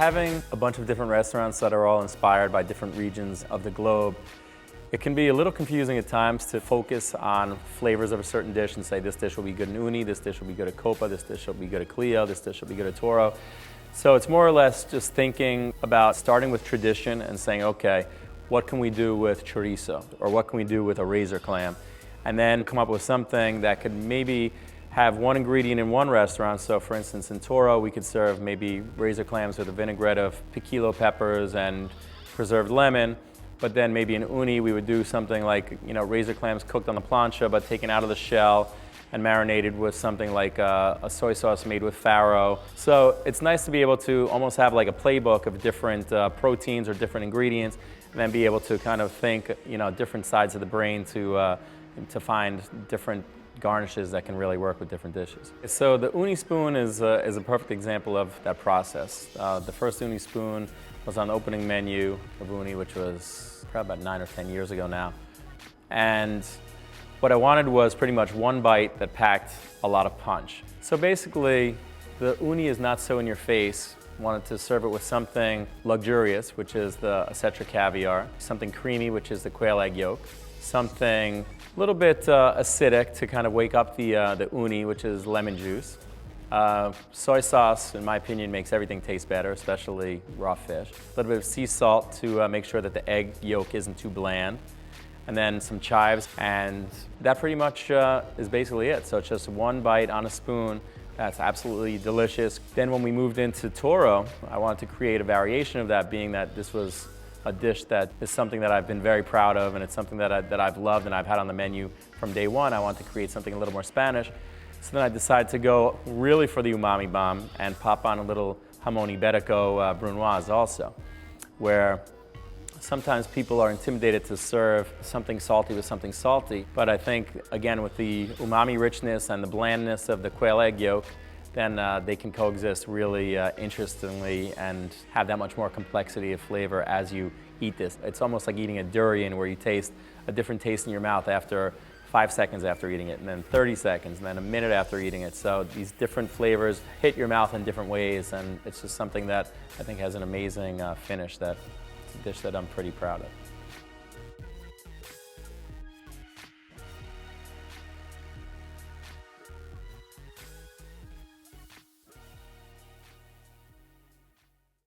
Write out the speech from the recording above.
having a bunch of different restaurants that are all inspired by different regions of the globe, it can be a little confusing at times to focus on flavors of a certain dish and say this dish will be good in uni, this dish will be good at Copa, this dish will be good at Clio, this dish will be good at Toro. So it's more or less just thinking about starting with tradition and saying, okay, what can we do with chorizo, or what can we do with a razor clam? And then come up with something that could maybe have one ingredient in one restaurant. So for instance, in Toro, we could serve maybe razor clams with a vinaigrette of piquillo peppers and preserved lemon. But then maybe in uni, we would do something like, razor clams cooked on the plancha, but taken out of the shell and marinated with something like a soy sauce made with farro. So it's nice to be able to almost have like a playbook of different proteins or different ingredients, and then be able to kind of think, different sides of the brain to find different garnishes that can really work with different dishes. So the uni spoon is a perfect example of that process. The first uni spoon was on the opening menu of uni, which was probably about 9 or 10 years ago now. And what I wanted was pretty much one bite that packed a lot of punch. So basically, the uni is not so in your face. Wanted to serve it with something luxurious, which is the acetra caviar, something creamy, which is the quail egg yolk, something a little bit acidic to kind of wake up the uni, which is lemon juice. Soy sauce, in my opinion, makes everything taste better, especially raw fish. A little bit of sea salt to make sure that the egg yolk isn't too bland. And then some chives, and that pretty much is basically it. So it's just one bite on a spoon. That's absolutely delicious. Then when we moved into Toro, I wanted to create a variation of that, being that this was a dish that is something that I've been very proud of, and it's something that I've loved and I've had on the menu from day one. I wanted to create something a little more Spanish. So then I decided to go really for the umami bomb and pop on a little jamon Ibérico brunoise also, where sometimes people are intimidated to serve something salty with something salty, but I think, again, with the umami richness and the blandness of the quail egg yolk, then they can coexist really interestingly and have that much more complexity of flavor as you eat this. It's almost like eating a durian, where you taste a different taste in your mouth after 5 seconds after eating it, and then 30 seconds, and then a minute after eating it. So these different flavors hit your mouth in different ways, and it's just something that I think has an amazing finish, that it's a dish that I'm pretty proud of.